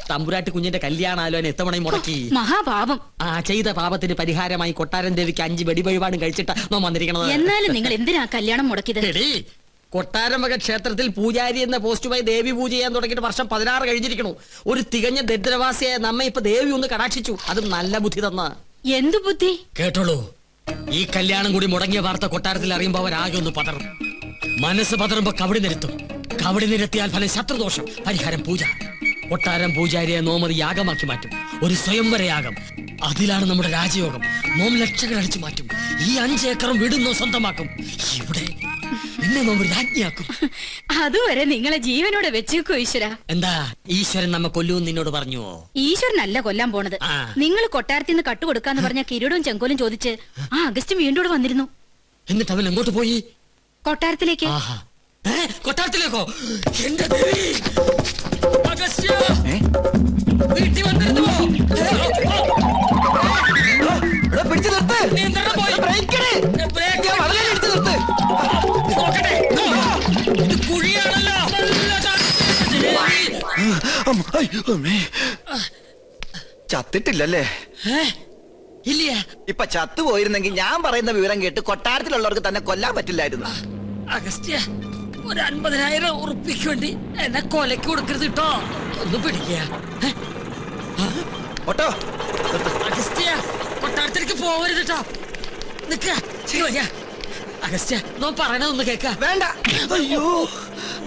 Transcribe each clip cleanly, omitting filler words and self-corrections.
തമ്പുരാട്ടി കുഞ്ഞിന്റെ കല്യാണാലോചന എത്തവണയും മുടക്കി. മഹാപാപം. ആ ചെയ്ത പാപത്തിന് പരിഹാരമായി കൊട്ടാരൻ ദേവിക്ക് 5 വെടിവഴിപാടും കഴിച്ചിട്ടാ നോ വന്നിരിക്കണത്. എന്നാലും നിങ്ങൾ എന്തിനാ കല്യാണം മുടക്കിയത്? കൊട്ടാരം വക ക്ഷേത്രത്തിൽ പൂജാരി എന്ന പോസ്റ്റുമായി ദേവി പൂജ ചെയ്യാൻ തുടങ്ങിയിട്ട് വർഷം 16 കഴിഞ്ഞിരിക്കണു. ഒരു തികഞ്ഞ ദരിദ്രവാസിയായ നമ്മെ ഇപ്പൊ ദേവി ഒന്ന് കടാക്ഷിച്ചു. അതും നല്ല ബുദ്ധി തന്ന. എന്തു ബുദ്ധി? കേട്ടോളൂ, ഈ കല്യാണം കൂടി മുടങ്ങിയ വാർത്ത കൊട്ടാരത്തിൽ അറിയുമ്പോ അവരാകെ ഒന്ന് പതറും. മനസ്സ് പതറുമ്പോ കവടി നിരത്തും. കവടി നിരത്തിയാൽ ഫലം ശത്രുദോഷം, പരിഹാരം പൂജ. കൊട്ടാരം പൂജാരിയെ നോമത് യാഗമാക്കി മാറ്റും. ഒരു സ്വയംവര യാഗം. അതിലാണ് നമ്മുടെ രാജയോഗം. നോം ലക്ഷങ്ങൾ അടിച്ചു മാറ്റും. ഈ 5 ഏക്കറും വീടുന്നോ സ്വന്തമാക്കും. ഇവിടെ എന്നെ നോം രാജ്ഞിയാക്കും. അതുവരെ നിങ്ങളെ ജീവനോടെ വെച്ചേക്കോ ഈശ്വര. എന്താ ഈശ്വരൻ നമ്മെ കൊല്ലൂന്ന് നിന്നോട് പറഞ്ഞുവോ? ഈശ്വരനല്ല കൊല്ലാൻ പോണത്. നിങ്ങൾ കൊട്ടാരത്തിൽ നിന്ന് കട്ടുകൊടുക്കാന്ന് പറഞ്ഞ കിരീടവും ചെങ്കോലും ചോദിച്ച് ആ അഗസ്റ്റും വീണ്ടും വന്നിരുന്നു. എന്നിട്ട് അവൻ എങ്ങോട്ട് പോയി? കൊട്ടാരത്തിലേക്ക്. കൊട്ടാരത്തിലേക്കോ? എന്റെ ദേവി! അഗസ്ത്യ! വീട്ടിൽ വന്നിരുന്നുവോ? പിടിച്ചു നിർത്ത്. നോക്കട്ടെ, ഇത് കുഴിയാണല്ലോ. ചത്തിട്ടില്ലല്ലേ? ഇല്ല. ഇപ്പൊ ചത്തുപോയിരുന്നെങ്കിൽ ഞാൻ പറയുന്ന വിവരം കേട്ട് കൊട്ടാരത്തിലുള്ളവർക്ക് തന്നെ കൊല്ലാൻ പറ്റില്ലായിരുന്നു. അഗസ്ത്യ, ഒരു 50,000 ഉറുപ്പിക്ക് വേണ്ടി എന്നെ കൊലക്ക് കൊടുക്കരുത് കേട്ടോ. ഒന്ന് പിടിക്കുക. അഗസ്ത്യ, കൊട്ടാരത്തിലേക്ക് പോവരുത് കേട്ടോ. നിക്ക. അഗസ്ത്യ, നോ പറയണതൊന്ന് കേക്ക. വേണ്ട. അയ്യോ,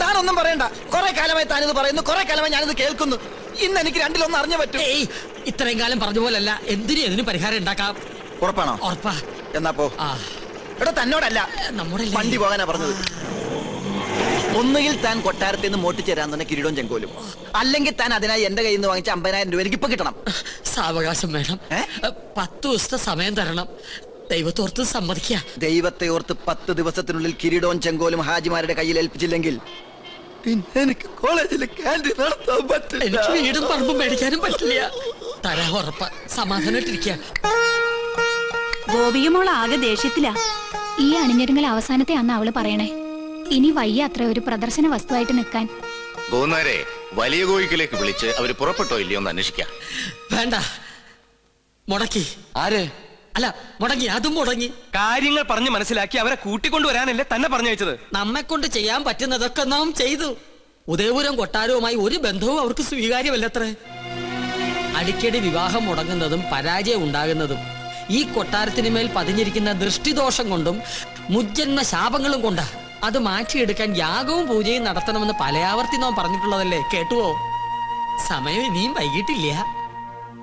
താനൊന്നും പറയണ്ട. കുറെ കാലമായി താനിത് പറയുന്നു, കുറെ കാലമായി ഞാനിത് കേൾക്കുന്നു. ഇന്ന് എനിക്ക് രണ്ടിലൊന്നും അറിഞ്ഞു പറ്റും. ഇത്രയും കാലം പറഞ്ഞ പോലല്ല. എന്തിനും പരിഹാരം ഉണ്ടാക്കാം. ഉറപ്പാണോ? ഉറപ്പാ. എന്നാ പോ. എടാ, തന്നോടല്ല, നമ്മുടെ വണ്ടി പോകാനാ പറഞ്ഞത്. ഒന്നുകിൽ താൻ കൊട്ടാരത്തിൽ നിന്ന് മോട്ടിച്ചേരാൻ തന്നെ കിരീടവും ചെങ്കോലും, അല്ലെങ്കിൽ താൻ അതിനായി എന്റെ കയ്യിൽ നിന്ന് വാങ്ങിച്ച 50,000 രൂപ എനിക്ക് ഇപ്പൊ കിട്ടണം. സാവകാശം വേണം. 10 ദിവസത്തെ സമയം തരണം. ദൈവത്തോർത്ത് സമ്മതിക്കുക. ദൈവത്തെ ഓർത്ത് 10 ദിവസത്തിനുള്ളിൽ കിരീടവും ചെങ്കോലും ഹാജിമാരുടെ കയ്യിൽ ഏൽപ്പിച്ചില്ലെങ്കിൽ പിന്നെ എനിക്ക് കോളേജിൽ ക്യാൻറ്റീൻ നടത്താൻ പറ്റില്ല. എനിക്ക് വീടും പറമ്പും മേടിക്കാനും പറ്റില്ല. തരാ ഉറപ്പ. സമാധാനമായിട്ടിരിക്കുക. ഗോപികമോൾ ആകെ ദേഷ്യത്തിലാ. ഈ അണിഞ്ഞൊരുങ്ങൽ അവസാനത്തെ അന്ന് അവള് പറയണേ. ഇനി വയ്യ അത്ര ഒരു പ്രദർശന വസ്തുവായിട്ട് നിൽക്കാൻ. ഗോന്നാരെ വലിയ കോയിക്കിലേക്ക് വിളിച്ച് അവര് പുറപ്പെട്ടോ ഇല്ലയോ എന്ന് അന്വേഷിക്കാം. വേണ്ട, മുടക്കി. ആര്? അല്ല, മുടങ്ങി. അതും മുടങ്ങി. കാര്യങ്ങൾ പറഞ്ഞ് മനസ്സിലാക്കി അവരെ കൂട്ടിക്കൊണ്ടുവരാനല്ലേ തന്നെ പറഞ്ഞയച്ചത്. നമ്മെ കൊണ്ട് ചെയ്യാൻ പറ്റുന്നതൊക്കെ നാം ചെയ്തു. ഉദയപുരം കൊട്ടാരവുമായി ഒരു ബന്ധവും അവർക്ക് സ്വീകാര്യമല്ലത്രേ. അടിക്കടി വിവാഹം മുടങ്ങുന്നതും പരാജയം ഉണ്ടാകുന്നതും ഈ കൊട്ടാരത്തിന് മേൽ പതിഞ്ഞിരിക്കുന്ന ദൃഷ്ടിദോഷം കൊണ്ടും മുജ്ജന്മ ശാപങ്ങളും കൊണ്ടാ. അത് മാറ്റിയെടുക്കാൻ യാഗവും പൂജയും നടത്തണമെന്ന് പലയാവർത്തി നാം പറഞ്ഞിട്ടുള്ളതല്ലേ. കേട്ടുവോ? സമയം ഇനിയും വൈകിട്ടില്ല.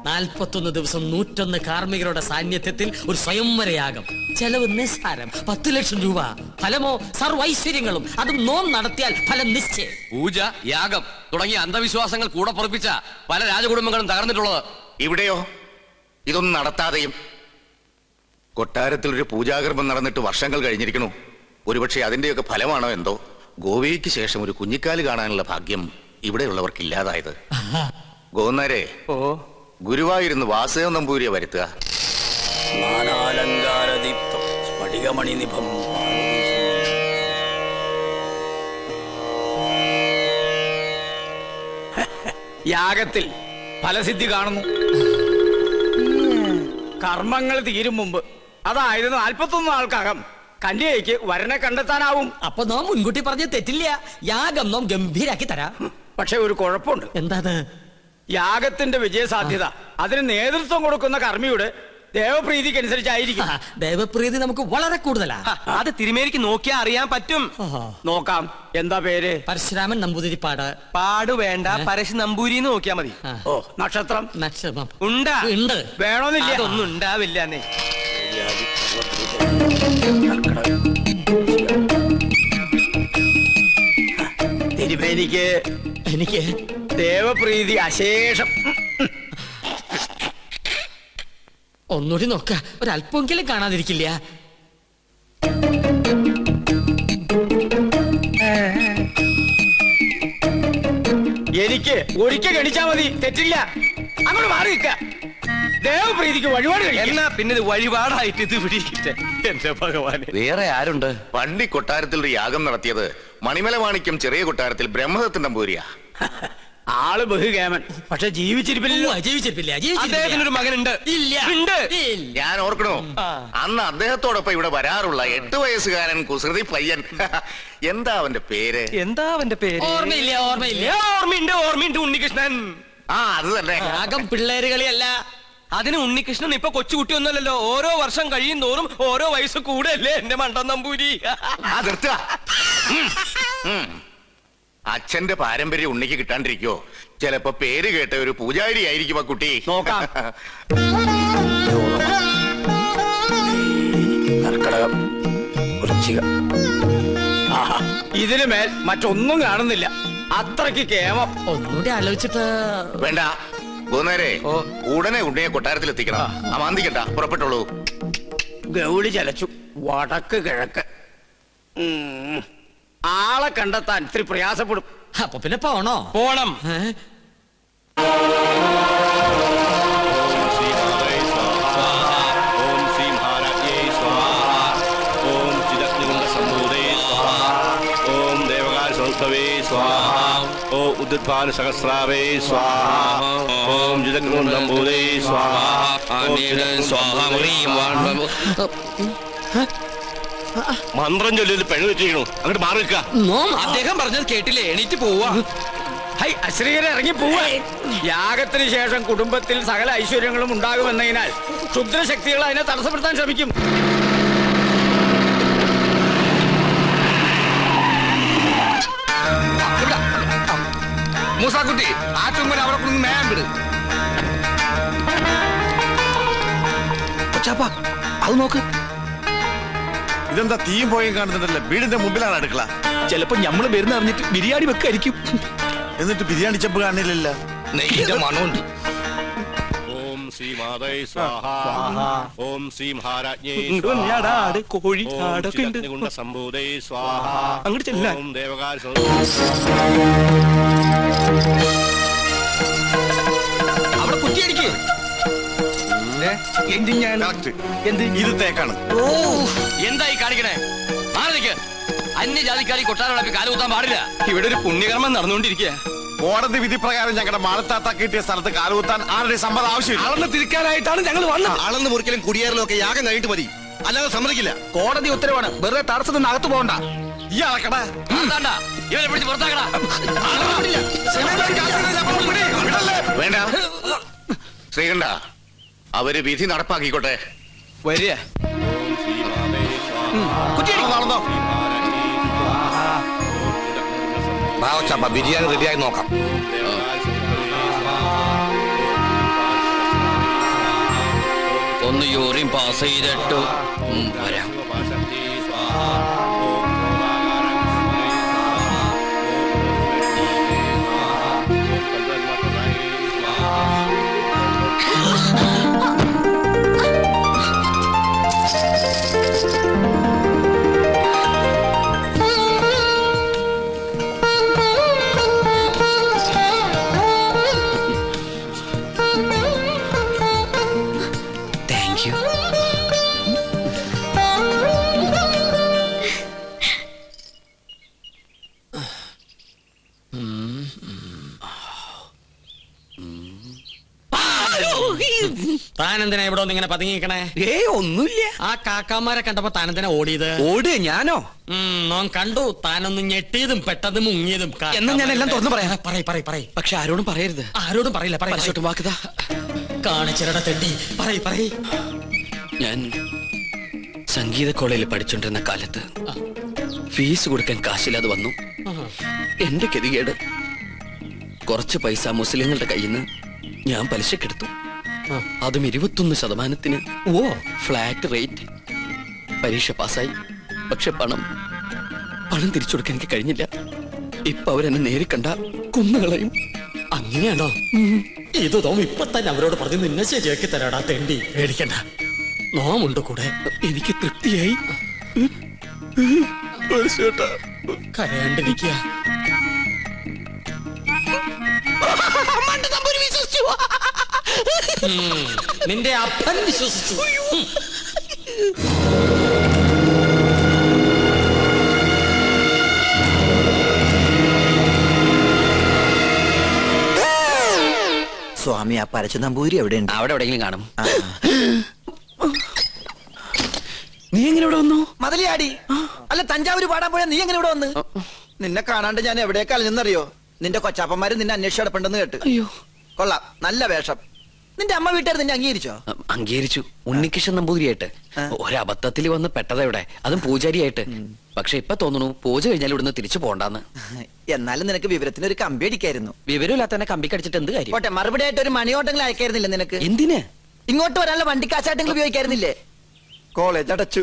41 ദിവസം 101 കാർമ്മികരുടെ സാന്നിധ്യത്തിൽ ഒരു സ്വയംവരയാഗം. ചെലവ് നിസ്സാരം, 10 ലക്ഷം രൂപ. ഫലമോ സർവൈശ്വര്യങ്ങളും. അതും നോം നടത്തിയാൽ ഫലം നിശ്ചയം. പൂജ, യാഗം തുടങ്ങിയ അന്ധവിശ്വാസങ്ങൾ കൂടെ പൊറപ്പിച്ച പല രാജകുടുംബങ്ങളും തകർന്നിട്ടുള്ളത്. ഇവിടെയോ ഇതൊന്നും നടത്താതെയും കൊട്ടാരത്തിൽ ഒരു പൂജാകർമ്മം നടന്നിട്ട് വർഷങ്ങൾ കഴിഞ്ഞിരിക്കണു. ഒരുപക്ഷെ അതിന്റെയൊക്കെ ഫലമാണോ എന്തോ ഗോവയ്ക്ക് ശേഷം ഒരു കുഞ്ഞിക്കാല് കാണാനുള്ള ഭാഗ്യം ഇവിടെയുള്ളവർക്ക് ഇല്ലാതായത്. ഗോന്നാരെ, ഗുരുവായൂരുന്ന് വാസുദേവ നമ്പൂരിയെ വരുത്തുക. യാഗത്തിൽ ഫലസിദ്ധി കാണുന്നു. കർമ്മങ്ങൾ തീരും മുമ്പ്, അതായത് 41 നാൾക്കകം കന്യകയ്ക്ക് വരനെ കണ്ടെത്താനാവും. അപ്പൊ നാം മുൻകൂട്ടി പറഞ്ഞ തെറ്റില്ല. യാഗം നാം ഗംഭീരാക്കി തരാം. പക്ഷെ ഒരു കുഴപ്പമുണ്ട്. എന്താണ്? യാഗത്തിന്റെ വിജയസാധ്യത അതിന് നേതൃത്വം കൊടുക്കുന്ന കർമ്മിയുടെ ദേവപ്രീതിക്ക് അനുസരിച്ചായിരിക്കും. ദേവപ്രീതി നമുക്ക് വളരെ കൂടുതലാ. അത് തിരുമേനിക്ക് നോക്കിയാൽ അറിയാൻ പറ്റും. നോക്കാം. എന്താ പേര്? പരശുരാമൻ നമ്പൂതിരിപ്പാട്. പാട് വേണ്ട, പരശു നമ്പൂരി നോക്കിയാ മതി. ഓ, നക്ഷത്രം? നക്ഷത്രം ഉണ്ടാ? ഉണ്ട്. വേണമെന്നില്ല. അതൊന്നും ഉണ്ടാവില്ല. തിരുമേനിക്ക് എനിക്ക് ദേവപ്രീതി അശേഷം. ഒന്നുകൂടി നോക്ക, ഒരല്പമെങ്കിലും കാണാതിരിക്കില്ല. എനിക്ക് ഒരിക്കൽ ഗണിച്ചാ മതി, തെറ്റില്ല. അങ്ങോട്ട് മാറി നിൽക്ക. ദേവപ്രീതിക്ക് വഴിപാട് എന്നാ പിന്നെ ഇത് വഴിപാടായിട്ട് ഇത് പിടിക്കട്ടെ. എന്റെ ഭഗവാന്, വേറെ ആരുണ്ട്? പണ്ടി കൊട്ടാരത്തിൽ ഒരു യാഗം നടത്തിയത് മണിമല മാണിക്യം ചെറിയ കൊട്ടാരത്തിൽ ബ്രഹ്മദത്തൻ നമ്പൂരിയാ. ആള് ബഹുകേമൻ, പക്ഷെ ജീവിച്ചിരിപ്പില്ല. അദ്ദേഹത്തിനൊരു മകനുണ്ട്. ഞാൻ ഓർക്കണോ, അന്ന് അദ്ദേഹത്തോടൊപ്പം ഇവിടെ വരാറുള്ള 8 വയസ്സുകാരൻ കുസൃതി പയ്യൻ. എന്താ അവന്റെ പേര്? ഓർമ്മയുണ്ട്. ഉണ്ണികൃഷ്ണൻ. അത് തന്നെ. പിള്ളേര് കളിയല്ല. അതിന് ഉണ്ണികൃഷ്ണൻ ഇപ്പൊ കൊച്ചുകുട്ടിയൊന്നുമല്ലല്ലോ. ഓരോ വർഷം കഴിയും തോറും ഓരോ വയസ്സ് കൂടെയല്ലേ എന്റെ മണ്ടൻ നമ്പൂരി. അച്ഛന്റെ പാരമ്പര്യം ഉണ്ണിക്ക് കിട്ടാണ്ടിരിക്കോ? ചിലപ്പോ പേര് കേട്ട ഒരു പൂജാരി ആയിരിക്കും ആ കുട്ടി. നോക്കാം. കർക്കടകം, വൃശ്ചികം. ഇതിന് മേൽ മറ്റൊന്നും കാണുന്നില്ല. അത്രയ്ക്ക് കേമം. ഒന്നുകൂടി ആലോചിച്ചിട്ട് വേണ്ട. പോന്നേരെ ഉടനെ ഉണ്ണിയെ കൊട്ടാരത്തിൽ എത്തിക്കണം. അമാന്തിക്കണ്ട, പുറപ്പെട്ടോളൂ. ഗൗളി ചലച്ചു. വടക്ക് കിഴക്ക്. ആളെ കണ്ടെത്താൻ ഇത്തിരി പ്രയാസപ്പെടും. അപ്പൊ പിന്നെ പോണോ? പോണം. ഉദ്ധാന സഹസ്രാവേ സ്വാഹ. ഓം ജിതഗ്രൂഢംഭൂതേ സ്വാഹ. മന്ത്രം ചൊല്ലിയത് പെഴുതെറ്റിക്കണു. അങ്ങോട്ട് മാറി നിൽക്കുക. അദ്ദേഹം പറഞ്ഞത് കേട്ടില്ലേ? എണീറ്റ് പോവാ. അശ്രീകരെ ഇറങ്ങി പോവാ. യാഗത്തിന് ശേഷം കുടുംബത്തിൽ സകല ഐശ്വര്യങ്ങളും ഉണ്ടാകുമെന്നതിനാൽ ക്ഷുദ്രശക്തികൾ അതിനെ തടസ്സപ്പെടുത്താൻ ശ്രമിക്കും. മൂസാക്കുട്ടി, ആ ചുമ്മൻ അവിടെ കൊണ്ട് നേരം വിട്. അത് നോക്ക്. ഇതെന്താ തീയും പോയും കാണുന്നുണ്ടല്ലോ? വീടിന്റെ മുമ്പിലാണ് അടുക്കള. ചിലപ്പോ ഞമ്മള് വരുന്ന അറിഞ്ഞിട്ട് ബിരിയാണി വെക്കായിരിക്കും. എന്നിട്ട് ബിരിയാണി ചെമ്പ് കാണില്ലല്ലോ. നെയ്യുടെ മണമുണ്ട്. ഓം ശ്രീ മാതേ സ്വാഹ. ഓം ശ്രീ മഹാരാജ്ഞേ കോഴി സംഭൂതേ സ്വാഹ. അങ്ങോട്ട് ചെല്ലാൻ. ഓം ദേവകാര അവിടെ കുറ്റിയടിക്ക്. ഇത് തേക്കാണ്. എന്തായി കാണിക്കണേ? മാറി നിൽക്ക്. അന്യജാതിക്കാരി കൊട്ടാരം കാലുകുത്താൻ പാടില്ല. ഇവിടെ ഒരു പുണ്യകർമ്മം നടന്നുകൊണ്ടിരിക്കുക. കോടതി വിധി പ്രകാരം ഞങ്ങളുടെ മാളത്താത്ത കിട്ടിയ സ്ഥലത്ത് കാലുകുത്താൻ ആരുടെ സമ്മതം ആവശ്യമില്ല. അളന്ന് തിരിക്കാനായിട്ടാണ് ഞങ്ങൾ വന്നത്. അളന്ന് മുറിക്കലും കുടിയേറലും ഒക്കെ യാഗം കഴിഞ്ഞിട്ട് മതി, അല്ലാതെ സമ്മതിക്കില്ല. കോടതി ഉത്തരവാണ്. വെറുതെ തടസ്സത്തിന് അകത്ത് പോകണ്ട. ഈ അളക്കടാ. ഇവരെ പിടിച്ച് പുറത്താക്കടാ. വേണ്ട ശ്രീകണ്ഠ, അവര് വിധി നടപ്പാക്കിക്കോട്ടെ. വരിക. ബിരിയാണി റെഡിയായി നോക്കാം. ഒന്ന് യൂറിൻ പാസ് ചെയ്തിട്ട് വരാം. താനെന്തിനാ ഇവിടെ ഒന്ന് ഇങ്ങനെ പതുങ്ങിക്കണേ? ഒന്നുമില്ല. ആ കാക്കാമാരെ കണ്ടപ്പോ താനെന്തിനാ ഓടിയത്? ഓട് ഞാനോ? നോൻ കണ്ടു. താനൊന്ന് ഞെട്ടിയതും പെട്ടതും മുങ്ങിയതും. എന്നാ ഞാൻ എല്ലാം തുറന്നു പറയാം. പറയ്. പക്ഷെ ആരോടും പറയരുത്. ആരോടും പറയില്ല. പരസ്യോട്ടും വാക്കുതാ. കാണിച്ചിരട തെണ്ടി. പറയ്. ഞാൻ സംഗീത കോളേജിൽ പഠിച്ചോണ്ടിരുന്ന കാലത്ത് ഫീസ് കൊടുക്കാൻ കാശില്ലാതെ വന്നു. എന്റെ ഗതികേട്. കുറച്ച് പൈസ മുസ്ലിങ്ങളുടെ കയ്യിൽ നിന്ന് ഞാൻ പലിശക്കെടുത്തു. അതും 21%. Flat rate. പരീക്ഷ പാസ്സായി. പക്ഷെ പണം തിരിച്ചു കൊടുക്കാൻ എനിക്ക് കഴിഞ്ഞില്ല. ഇപ്പൊ അവരെന്നെ നേരിൽ കണ്ട കൊന്നുകളയും. അങ്ങനെയാണോ? ഇത് തോം ഇപ്പൊ തന്നെ അവരോട് പറഞ്ഞ് നിന്നെ ശരിയാക്കി തരാടാ തെണ്ടി. പേടിക്കണ്ട, നോമുണ്ട് കൂടെ. എനിക്ക് തൃപ്തിയായി. കരയാണ്ടിരിക്കുക. നിന്റെ അപ്പൻ വിശ്വസിച്ചു. സ്വാമി ആ പരച്ചു നമ്പൂരി എവിടെയുണ്ട്? അവിടെ എവിടെയെങ്കിലും കാണും. നീ എങ്ങനെ ഇവിടെ വന്നു? മതിലിയാടി. അല്ല തഞ്ചാവൂര് പാടാൻ പോയാ നീ എങ്ങനെ ഇവിടെ വന്ന്? നിന്നെ കാണാണ്ട് ഞാൻ എവിടേക്ക് അലഞ്ഞെന്നറിയോ? നിന്റെ കൊച്ചാപ്പന്മാര് നിന്നെ അന്വേഷിച്ച് കിടപ്പുണ്ടെന്ന് കേട്ട്. അയ്യോ കൊള്ളാം, നല്ല വേഷം. നിന്റെ അമ്മ വീട്ടുകാർ നിന്നെ അംഗീകരിച്ചോ? അംഗീകരിച്ചു. ഉണ്ണികൃഷ്ണൻ നമ്പൂതിരിയായിട്ട് ഒരബദ്ധത്തിൽ വന്ന് പെട്ടതെവിടെ, അതും പൂജാരിയായിട്ട്. പക്ഷെ ഇപ്പൊ തോന്നുന്നു പൂജ കഴിഞ്ഞാൽ ഇവിടുന്ന് തിരിച്ചു പോണ്ടാന്ന്. എന്നാലും നിനക്ക് വിവരത്തിന് ഒരു കമ്പി അടിക്കായിരുന്നു. വിവരമില്ലാത്തന്നെ കമ്പി കടിച്ചിട്ട് എന്ത് കാര്യം? പോട്ടെ, മറുപടി ആയിട്ട് ഒരു മണിയോട്ടെങ്കിലും അയക്കായിരുന്നില്ല നിനക്ക്? എന്തിന്? ഇങ്ങോട്ട് വരാനുള്ള വണ്ടിക്കാശായിട്ടെങ്കിലും ഉപയോഗിക്കായിരുന്നില്ലേ? കോളേജ് അടച്ചു,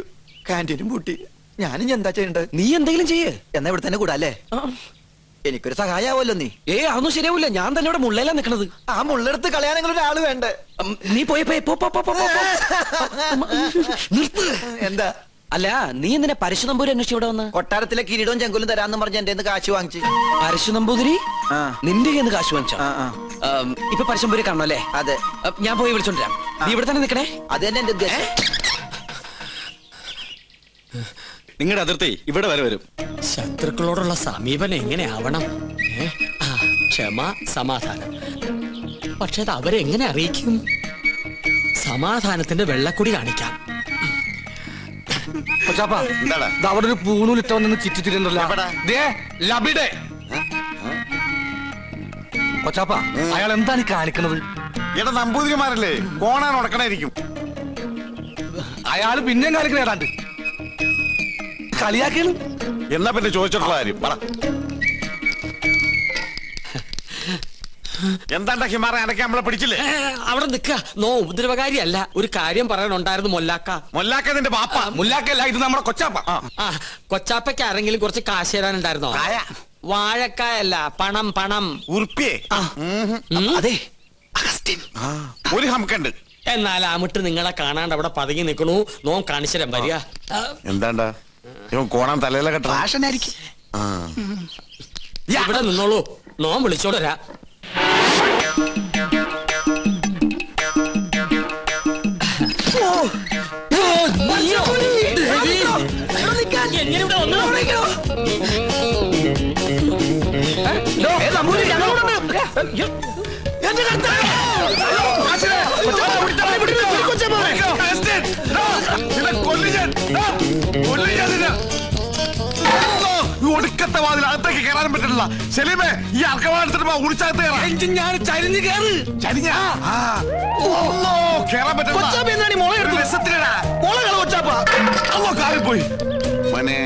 കാന്റീനും പൂട്ടി. ഞാനും എന്താ ചെയ്യണ്ടത്? നീ എന്തെങ്കിലും ചെയ്യേ. എന്നാ ഇവിടെ തന്നെ കൂടാ അല്ലേ? എനിക്കൊരു സഹായാവല്ലോ നീ. അതൊന്നും ശരിയാവില്ല. ഞാൻ തന്നെ ഇവിടെ മുള്ളയിലാ നിക്കണത്. ആ മുള്ളെടുത്ത് കളയാനെങ്കിലും ഒരാള് വേണ്ടേ? നീ പോയി നിർത്ത്. എന്താ? അല്ല, നീ എന്തിനാ പരശു നമ്പൂരി അന്വേഷിച്ച് ഇവിടെ വന്ന്? കൊട്ടാരത്തിലെ കിരീടവും ചെങ്കുലും തരാന്ന് പറഞ്ഞ എന്റെ കാശ് വാങ്ങിച്ചു. പരശു നമ്പൂതിരി നിന്റെ കയ്യിൽ നിന്ന് കാശ് വാങ്ങിച്ചോ? ഇപ്പൊ പരശുനമ്പൂരി കാണണല്ലേ? അതെ. ഞാൻ പോയി വിളിച്ചോണ്ടിരാം. നീ ഇവിടെ തന്നെ നിക്കണേ. അത് തന്നെ എന്റെ ഉദ്ദേശം. നിങ്ങളുടെ അതിർത്തി ഇവിടെ വരെ വരും. ശത്രുക്കളോടുള്ള സമീപനം എങ്ങനെ ആവണം? ക്ഷമ, സമാധാനം. പക്ഷെ അത് അവരെങ്ങനെ അറിയിക്കും? സമാധാനത്തിന്റെ വെള്ളക്കൊടി കാണിക്കാം. അവിടെ ഒരു പൂണൂലിട്ട വന്ന് ചിറ്റിത്തിരുന്നല്ലോ. കൊച്ചാപ്പ, അയാൾ എന്താണ് ഈ കാണിക്കണത്? എടാ നമ്പൂതിരിമാരല്ലേ, കോണാൻ ഉടക്കണായിരിക്കും. അയാള് പിന്നെയും കാണിക്കണ ഏതാണ്ട് കളിയാക്കാണ്. എന്നാ പിന്നെ ചോദിച്ചിട്ടുള്ള കാര്യം പറ. എന്താണ്ടാ ഹിമാറ അനക്കെ നമ്മളെ പിടിച്ചില്ലേ? അവിടെ നിക്ക. നോ ഉപദ്രവകാരിയല്ല. ഒരു കാര്യം പറയാനുണ്ടായിരുന്നു മൊല്ലാക്ക. മൊല്ലാക്ക നിന്റെ ബാപ്പ. മുല്ലാക്കല്ല, ഇത് നമ്മുടെ കൊച്ചാപ്പ. കൊച്ചാപ്പയ്ക്ക് ആരെങ്കിലും കുറച്ച് കാശ് തരാനുണ്ടായിരുന്നോ? വാഴക്കായല്ല, പണം. പണം ഉറുപ്പിയേ? അതെ, ഒരു ഹംക്കുണ്ട്. എന്നാൽ ആമിട്ട് നിങ്ങളെ കാണാണ്ട് അവിടെ പതുങ്ങി നിൽക്കണു. നോം കാണിച്ചരം വരിക. എന്താണ്ടാ ഇവൻ കോണാൻ തലയിലെ കെട്ട ഫാഷനായിരിക്കും. ഇവിടെ നിന്നോളൂ, നോം വിളിച്ചോടരാ. ഒടുക്കത്തെ വാതിൽ അകത്തേക്ക് കയറാനും പറ്റില്ല. സെലീമേ, ഈ അർക്കവാടത്തിട്ട് ഉടിച്ചകത്ത് കയറാൻ പോയി. മോനെ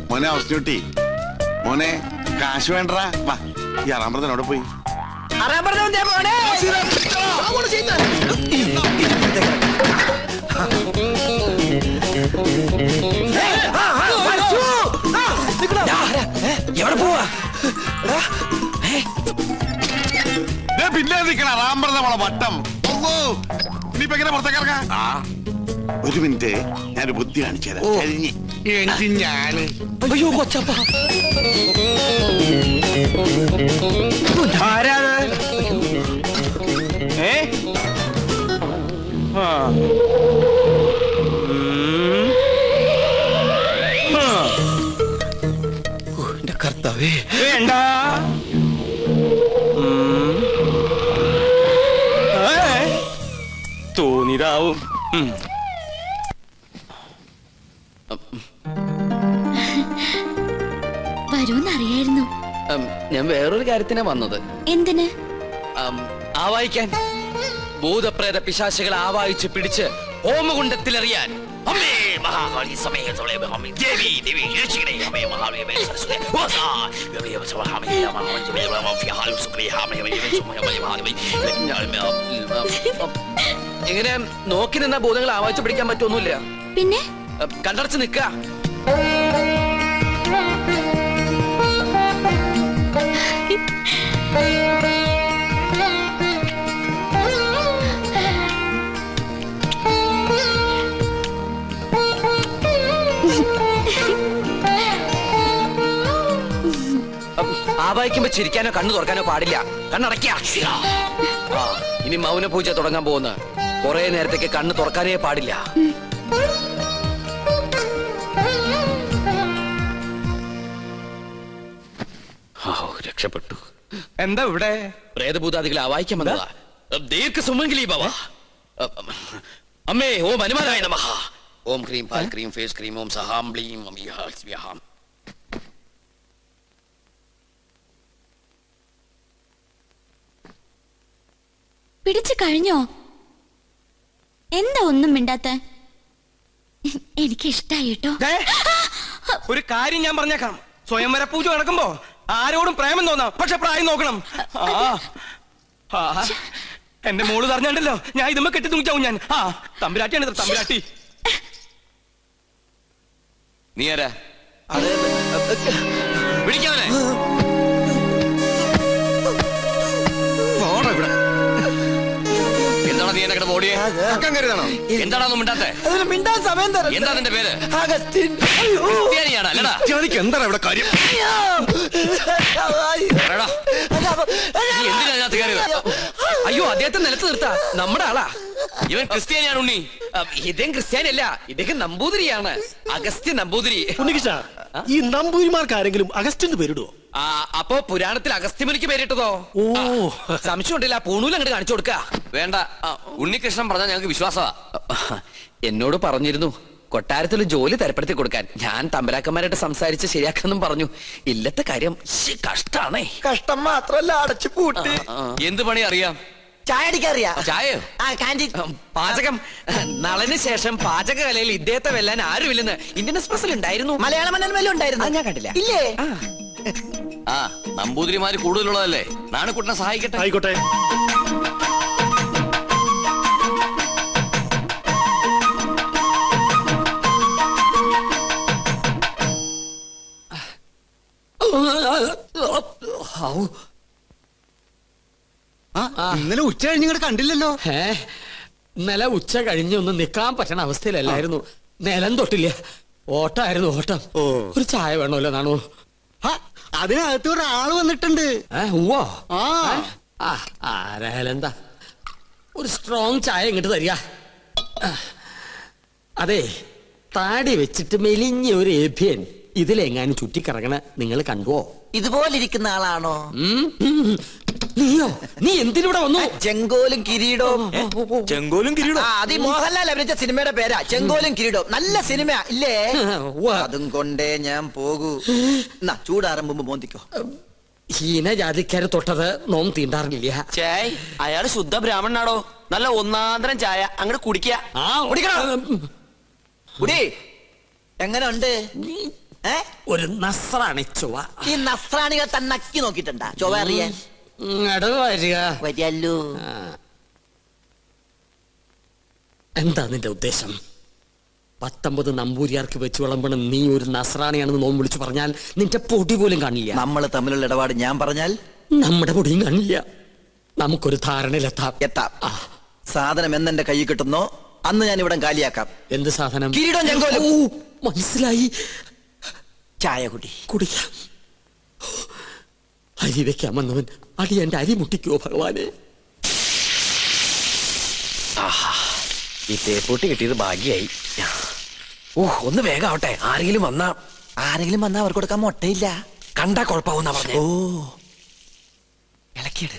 മോനെ അവസ്ഥ മോനെ കാശ് വേണ്ടടാ. വാ, ഈ അറാമ്പറത്തിനോടെ പോയി. എവിടെ പോവാ? പിന്നെ നിൽക്കണ റാമ്പറ നമ്മളെ വട്ടം. ഇനിയിപ്പോ എങ്ങനെ പുറത്തേക്ക് ഇറങ്ങാം? ഒരു മിനിറ്റ്, ഞാനൊരു ബുദ്ധി കാണിച്ചു തരാം. ഞാന് അയ്യോ കൊച്ചപ്പ, എന്റെ കർത്താവേ. വേണ്ട, തോന്നിയതാവും. വരൂന്നറിയായിരുന്നു. ഞാൻ വേറൊരു കാര്യത്തിനാ വന്നത്. എന്തിന്? ആവാഹിക്കാൻ. ഭൂതപ്രേത പിശാചുകളെ ആവാഹിച്ച് പിടിച്ച് ഹോമകുണ്ടത്തിലെറിയാൻ. അമ്മേ മഹാകാളി സമേതോളെ അമ്മേ ദേവി ദേവി രക്ഷിക്കണേ അമ്മേ മഹാകാളി സരസ്വതി വാസാ ദേവി സവഹാമേ മഹാജമേ മഫിഹാലു സുക്രി ഹാമേ മഹാദേവി. എങ്ങനെ നോക്കി നിന്ന ഭൂതങ്ങളെ ആവാഹിച്ച് പിടിക്കാൻ പറ്റൊന്നുമില്ല. പിന്നെ കണ്ടടച്ച് നിൽക്കുക. ആവാഹിക്കുമ്പോ ചിരിക്കാനോ കണ്ണു തുറക്കാനോ പാടില്ല. കണ്ണടയ്ക്ക. ഇനി മൗന പൂജ തുടങ്ങാൻ പോകുന്ന കുറെ നേരത്തേക്ക് കണ്ണ് തുറക്കാനേ പാടില്ല. രക്ഷപ്പെട്ടു. എന്താ ഇവിടെ? പ്രേതഭൂതാദികളെ ആവാഹിക്കാൻ വന്നതാ. ദീർഘ സുമംഗലി ഭവ. അമ്മേ ഓം ഹനുമാനായ നമഃ. ഓം ക്രീം പാൽ ക്രീം ഫേസ് ക്രീം ഓം സഹാം ബ്ലീം അമിഹാം. പിടിച്ചു കഴിഞ്ഞോ? എന്താ ഒന്നും മിണ്ടാത്ത? എനിക്ക് ഇഷ്ടായി കേട്ടോ. ഒരു കാര്യം ഞാൻ പറഞ്ഞേക്കാം. സ്വയംവര പൂജ നടക്കുമ്പോ ആരോടും പ്രേമം തോന്നാം, പക്ഷെ പ്രായം നോക്കണം. എന്റെ മോള് പറഞ്ഞാണ്ടല്ലോ ഞാൻ ഇതുമ്മ കെട്ടി തൂങ്ങിച്ചാവും ഞാൻ. തമ്പുരാട്ടിയാണ് തമ്പുരാട്ടി. നീ ആരാ? വിളിക്കാവനെ. എന്താണ് നീ എന്നെ ഓടിയേ? എന്താണോ മിണ്ടാത്തെ? മിണ്ടാൻ സമയം തരാം. എന്താ നിന്റെ പേര്? അഗസ്റ്റിൻ. ക്രിസ്ത്യാനിയാണോ? അല്ലടാ. എന്താണ് ഇവിടെ കാര്യം? നീ എന്തിനാ അതിനകത്ത് കയറിയത്? അയ്യോ, അദ്ദേഹത്തെ നിലത്ത് നിർത്താ. നമ്മുടെ ആളാ. ഇവൻ ക്രിസ്ത്യാനിയാണ് ഉണ്ണി. ഇദ്ദേഹം ക്രിസ്ത്യാനിയല്ല, ഇദ്ദേഹം നമ്പൂതിരിയാണ്. അഗസ്ത്യൻ നമ്പൂതിരി. ഉണ്ണികൃഷ്ണ, ഈ നമ്പൂതിരിമാർക്ക് ആരെങ്കിലും അഗസ്റ്റിന് പേരിടുവോ? അപ്പോ പുരാണത്തിൽ അഗസ്ത്യമുനിക്ക് പേരിട്ടതോ? ഓ, സംശയം ഉണ്ടല്ല. പൂണൂൽ അങ്ങോട്ട് കാണിച്ചു കൊടുക്ക. വേണ്ട, ഉണ്ണികൃഷ്ണൻ പറഞ്ഞാൽ ഞങ്ങൾക്ക് വിശ്വാസമാ. എന്നോട് പറഞ്ഞിരുന്നു കൊട്ടാരത്തിൽ ജോലി തരപ്പെടുത്തി കൊടുക്കാൻ. ഞാൻ തമ്പരാക്കന്മാരായിട്ട് സംസാരിച്ച് ശരിയാക്കാന്നും പറഞ്ഞു. ഇല്ലത്തെ കാര്യം കഷ്ടാണേ. കഷ്ടം മാത്രല്ല, അടച്ചു പൂട്ടി. എന്ത് പണി അറിയാം? ചായ അടിക്കാറിയാ? ചായയോ? പാചകം. നളന് ശേഷം പാചകകലയിൽ ഇദ്ദേഹത്തെ വെല്ലാൻ ആരുമില്ലെന്ന് ഇന്ത്യൻ എക്സ്പ്രസിൽ ഉണ്ടായിരുന്നു. മലയാള മനോരമയിലും ഉണ്ടായിരുന്നു. ഞാൻ കണ്ടില്ല. ഇല്ലേ? നമ്പൂതിരിമാര് കൂടുതലുള്ളതല്ലേ. നാണക്കുട്ടനെ സഹായിക്കട്ടെ. ആയിക്കോട്ടെ. ഇന്നലെ ഉച്ച കഴിഞ്ഞ് ഇങ്ങോട്ട് കണ്ടില്ലല്ലോ. ഇന്നലെ ഉച്ച കഴിഞ്ഞ് ഒന്ന് നിക്കാൻ പറ്റണ അവസ്ഥയിലല്ലായിരുന്നു. നിലം തൊട്ടില്ല. ഓട്ടായിരുന്നു ഓട്ടം. ഒരു ചായ വേണമല്ലോ നാണു. അതിനകത്ത് ഒരാള് വന്നിട്ടുണ്ട്. ആരായാലും എന്താ, ഒരു സ്ട്രോങ് ചായ ഇങ്ങോട്ട് തരിക. അതെ, താടി വെച്ചിട്ട് മെലിഞ്ഞ ഒരു ഏഭ്യൻ ഇതിലെങ്ങാനും ചുറ്റിക്കറങ്ങണ നിങ്ങൾ കണ്ടുവോ? ഇതുപോലിരിക്കുന്ന ആളാണോ? നീയോ? നീ എന്തിനൂടെ വന്നു? ചെങ്കോലും കിരീടവും. ചെങ്കോലും കിരീടവും അത് മോഹൻലാൽ അഭിനയിച്ച സിനിമയുടെ പേരാ, ചെങ്കോലും കിരീടവും. നല്ല സിനിമ ഇല്ലേ? അതും കൊണ്ടേ ഞാൻ പോകൂ. ചൂടാറുമ്പോ മോന്തിക്കോ. ഹീനജാതിക്കാരെ തൊട്ടത് നോം തീണ്ടാറില്ല. ചേയ്, അയാള് ശുദ്ധ ബ്രാഹ്മണനാടോ. നല്ല ഒന്നാന്തരം ചായ അങ്ങോട്ട് കുടിക്ക. എങ്ങനെ ഉണ്ട്? ഒരു നസ്രാണി ചൊവ്വ. ഈ നസ്രാണികൾ തന്നക്കി നോക്കിട്ടുണ്ടാ ചൊവ്വ അറിയാൻ? വരികല്ലോ. എന്താ നിന്റെ ഉദ്ദേശം? 19 നമ്പൂരിയാർക്ക് വെച്ച് വിളമ്പണം നീ ഒരു നസ്രാണിയാണെന്ന് നോം വിളിച്ചു പറഞ്ഞാൽ നിന്റെ പൊടി പോലും കാണില്ല. നമ്മൾ തമ്മിലുള്ള ഇടപാട് ഞാൻ പറഞ്ഞാൽ നമ്മുടെ പൊടിയും കാണില്ല. നമുക്കൊരു ധാരണയിലെത്താം. സാധനം എന്നെന്റെ കൈ കിട്ടുന്നോ അന്ന് ഞാൻ ഇവിടെ കാലിയാക്കാം. എന്ത് സാധനം? കിരീടം ചെങ്കോലും. മനസ്സിലായി. ചായ കുടിക്കാം. അരി വെക്കാൻ വന്നവൻ അടി എന്റെ അരി മുട്ടിക്കോ ഭഗവാനെ. ഈ തേപ്പൂട്ടി കിട്ടിയത് ഭാഗ്യായി. ഒന്ന് വേഗം ആവട്ടെ. ആരെങ്കിലും വന്നാ അവർക്ക് കൊടുക്കാൻ മുട്ടയില്ല. കണ്ടാ കുഴപ്പമാവുന്ന പറഞ്ഞ. ഇളക്കിയത്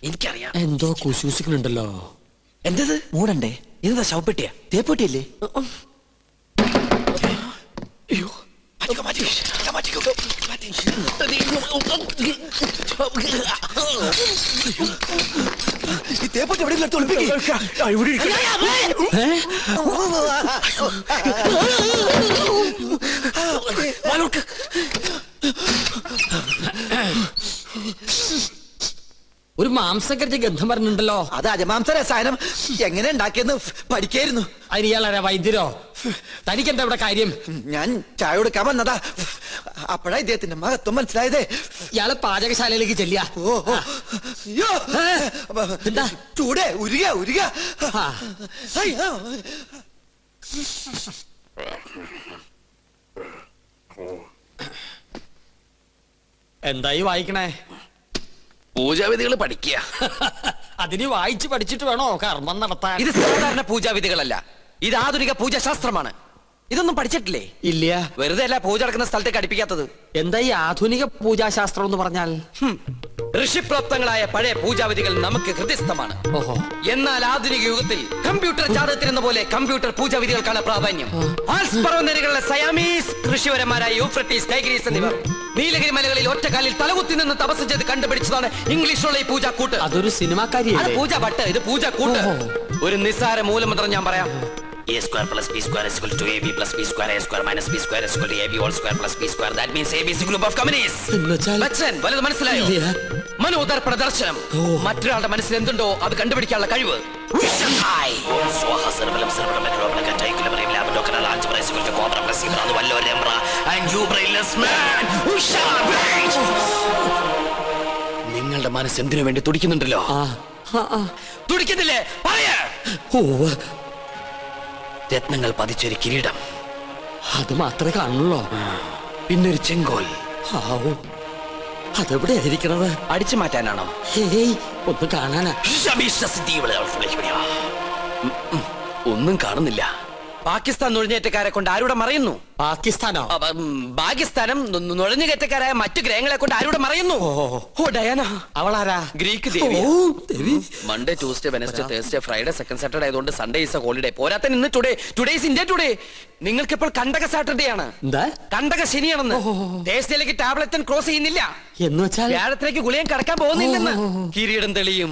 എനിക്കറിയാം. എന്തോ കുശൂസിക്കുന്നുണ്ടല്ലോ. എന്തത്? മൂടണ്ടേ? ഇതെന്താ ശവപ്പെട്ടിയാ? തേപ്പൊട്ടിയല്ലേ? ഈ തേപ്പൊട്ടി എവിടെയെങ്കിലും ഒരു മാംസക്കരച്ച് ഗന്ധം പറഞ്ഞിട്ടുണ്ടല്ലോ. അത് അജമാംസ രസായനം എങ്ങനെ ഉണ്ടാക്കിയെന്ന് പഠിക്കായിരുന്നു. അതിന് ഇയാളാരാ? വൈദ്യരോ? തനിക്കെന്താ ഇവിടെ കാര്യം? ഞാൻ ചായ കൊടുക്കാൻ വന്നതാ. അപ്പോഴാ ഇദ്ദേഹത്തിന്റെ മഹത്വം മനസ്സിലായതേ. ഇയാള് പാചകശാലയിലേക്ക് ചെല്ലിയ. എന്താ ചൂടേ? ഉരുക. എന്തായി വായിക്കണേ? പൂജാവിധികൾ പഠിക്കുക. അതിന് വായിച്ച് പഠിച്ചിട്ട് വേണോ കർമ്മം നടത്താൻ? ഇത് സാധാരണ പൂജാവിധികളല്ല, ഇത് ആധുനിക പൂജാശാസ്ത്രമാണ്. ഇതൊന്നും പഠിച്ചിട്ടില്ലേ? ഇല്ല. വെറുതെ അല്ല പൂജ നടക്കുന്ന സ്ഥലത്തേക്ക് അടുപ്പിക്കാത്തത്. എന്താ ഈ ആധുനിക പൂജാശാസ്ത്രം എന്ന് പറഞ്ഞാൽ? ഋഷിപ്രാപ്തങ്ങളായ പഴയ പൂജാവിധികൾ നമുക്ക് ഹൃദയസ്ഥമാണ്. എന്നാൽ ആധുനിക യുഗത്തിൽ കമ്പ്യൂട്ടർ ജാതകത്തിനെന്ന പോലെ കമ്പ്യൂട്ടർ പൂജാവിധികൾക്കാണ് പ്രാധാന്യം. ആൽസ് പർവ്വതനിരകളിലെ സയാമീസ് ഋഷിവരന്മാരായ യൂഫ്രട്ടീസ്, ടൈഗ്രീസ് എന്നിവർ നീലഗിരി മലകളിൽ ഒറ്റക്കാലിൽ തലകുത്തി നിന്ന് തപസ് ചെയ്ത് കണ്ടുപിടിച്ചതാണ് ഇംഗ്ലീഷിലുള്ള ഈ പൂജാക്കൂട്ട്. അതൊരു സിനിമാക്കാരിയാണ്. പൂജ ഭട്ട്, ഇത് പൂജാക്കൂട്ട്. ഒരു നിസ്സാര മൂലമന്ത്രം ഞാൻ പറയാം. A square plus b square is equal to ab plus b square, a square minus b square is equal to ab whole square plus b square. That means ab is a group of communities. Bachchan, വലുത് മനസ്സിലായോ? മനോദർ പ്രദർശനം. മറ്റൊരാളുടെ മനസ്സിൽ എന്തുണ്ടോ അത് കണ്ടുപിടിക്കാനുള്ള കഴിവ്. നിങ്ങളുടെ മനസ്സ് എന്തിനു വേണ്ടി തുടിക്കുന്നുണ്ടല്ലോ? തുടിക്കുന്നില്ലേ? പറയാ. രത്നങ്ങൾ പതിച്ചൊരു കിരീടം, അത് മാത്രമേ കാണുള്ളൂ. പിന്നൊരു ചെങ്കോൽ. അതെവിടെ ആയിരിക്കണത്? അടിച്ചു മാറ്റാനാണോ? ഒന്ന് കാണാനാ. ഒന്നും കാണുന്നില്ല. പാകിസ്ഥാൻ നുഴഞ്ഞേറ്റക്കാരെ കൊണ്ട് ആരുടെ മറയുന്നു? പാകിസ്ഥാനോ? പാകിസ്ഥാനം നുഴഞ്ഞുകയറ്റക്കാരായ മറ്റു ഗ്രഹങ്ങളെ കൊണ്ട് ആരുടെ മറയുന്നു? ഓ ഡയാന. അവളാരാ? ഗ്രീക്ക് ദേവി. Monday, Tuesday, Wednesday, Thursday, Friday, second Saturday ആയതുകൊണ്ട് സൺഡേ ഈസ് എ ഹോളിഡേ. പോരാത്ത ഇന്ന് ടുഡേ ഈസ് ഇന്ത്യ ടുഡേ. നിങ്ങൾക്ക് ഇപ്പോൾ കണ്ടക സാറ്റർഡേ ആണ്. കണ്ടക ശനിയാണെന്ന്. തേഴ്സ്ഡേയിലേക്ക് ടാബ്ലറ്റ് ക്രോസ് ചെയ്യുന്നില്ല എന്ന് വെച്ചാൽ വ്യാഴത്തിലേക്ക് ഗുളിയം കടക്കാൻ പോകുന്നില്ലെന്ന്. കിരീടം തെളിയും.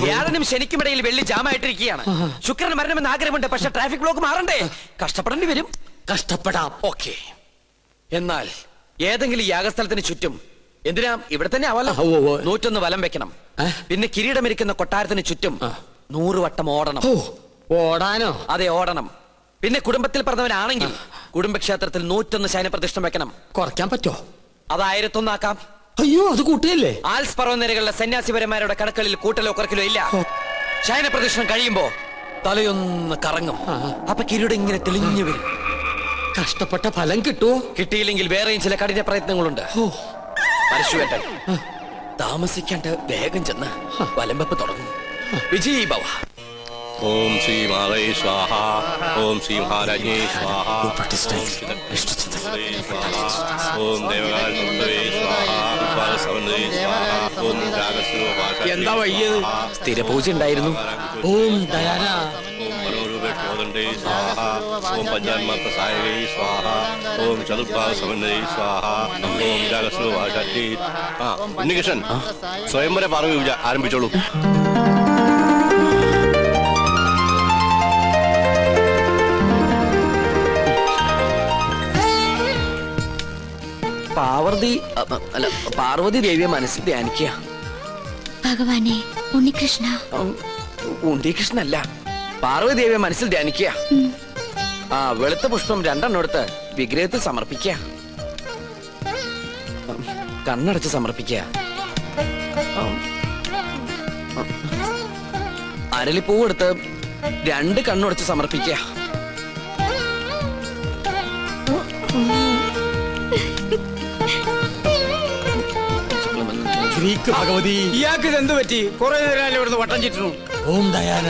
വ്യാഴനും ശനിക്കുമിടയിൽ വെള്ളി ജാമായിട്ടിരിക്കുകയാണ്. ശുക്രന് മരണമെന്ന് ആഗ്രഹമുണ്ട്, പക്ഷെ ട്രാഫിക് ബ്ലോക്ക് മാറണ്ടേ? കഷ്ടപ്പെടേണ്ടി വരും. കഷ്ടപ്പെടാം. ഓക്കെ. എന്നാൽ ഏതെങ്കിലും യാഗസ്ഥലത്തിന് ചുറ്റും, എന്തിനാ ഇവിടെ തന്നെ ആവല്ലോ, 101 വലം വെക്കണം. പിന്നെ കിരീടമിരിക്കുന്ന കൊട്ടാരത്തിന് ചുറ്റും 100 വട്ടം ഓടണം. ഓടാനോ? അതെ, ഓടണം. പിന്നെ കുടുംബത്തിൽ പറഞ്ഞവനാണെങ്കിൽ കുടുംബക്ഷേത്രത്തിൽ 101 ശയനപ്രതിഷ്ഠം വെക്കണം. കുറയ്ക്കാൻ പറ്റോ? അത് 1001 ആക്കാം. അയ്യോ, അത് കൂട്ടിയല്ലേ? ആൽസ് പർവ്വതനിരകളിലെ സന്യാസിപരന്മാരുടെ കടക്കളിൽ കൂട്ടലോ കുറക്കലോ ഇല്ല. ശയനപ്രതിഷ്ഠം കഴിയുമ്പോ തലയൊന്ന് കറങ്ങും. അപ്പൊ കിരീടം ഇങ്ങനെ തെളിഞ്ഞു വരും. കഷ്ടപ്പെട്ട ഫലം കിട്ടുമോ? കിട്ടിയില്ലെങ്കിൽ വേറെയും ചില കഠിന പ്രയത്നങ്ങളുണ്ട്. പരശുവേട്ടൻ താമസിക്കാണ്ട് വേഗം ചെന്ന് വലംവെപ്പ് തുടങ്ങും. വിജയ് ഭവ. ഓം ശ്രീ മാതേ സ്വാഹ. ഓം ശ്രീ മഹാരാജ്ഞേ സ്വാഹ. ഓം ദേവകാലേ സ്വാഹ. എന്താ വയ്യത്? സ്ഥിരപൂജ ഉണ്ടായിരുന്നു. ഓം ദയാന. ഓം പഞ്ചാന്മാത്ര സായകൈ സ്വാഹ. ഓം ചതുർഭാഗ സമന്വയൈ സ്വാഹ. ഓം രാഗസ്വ ഭാഷാറ്റി. ഉണ്ണികൃഷ്ണൻ, സ്വയംവര പാർവ്വ പൂജ ആരംഭിച്ചോളൂ. പാർവതി ദേവിയെ മനസ്സിൽ ധ്യാനിക്കുക. ഭഗവാനെ, ഉണ്ണികൃഷ്ണ. ഉണ്ണികൃഷ്ണല്ല, പാർവതി ദേവിയെ മനസ്സിൽ ധ്യാനിക്കുക. വെളുത്ത പുഷ്പം 2 എടുത്ത് വിഗ്രഹത്തിൽ സമർപ്പിക്കുക. കണ്ണടച്ച് സമർപ്പിക്കുക. അരളിപ്പൂവെടുത്ത് 2 കണ്ണുടച്ച് സമർപ്പിക്കുക. ഗ്രീക്ക് ഭഗവതി. ഇയാൾക്ക് ഇതെന്ത് പറ്റി? കുറെ നേരം ഇവിടുന്ന് വട്ടം ചുറ്റുന്നു. ഓം ദയാന.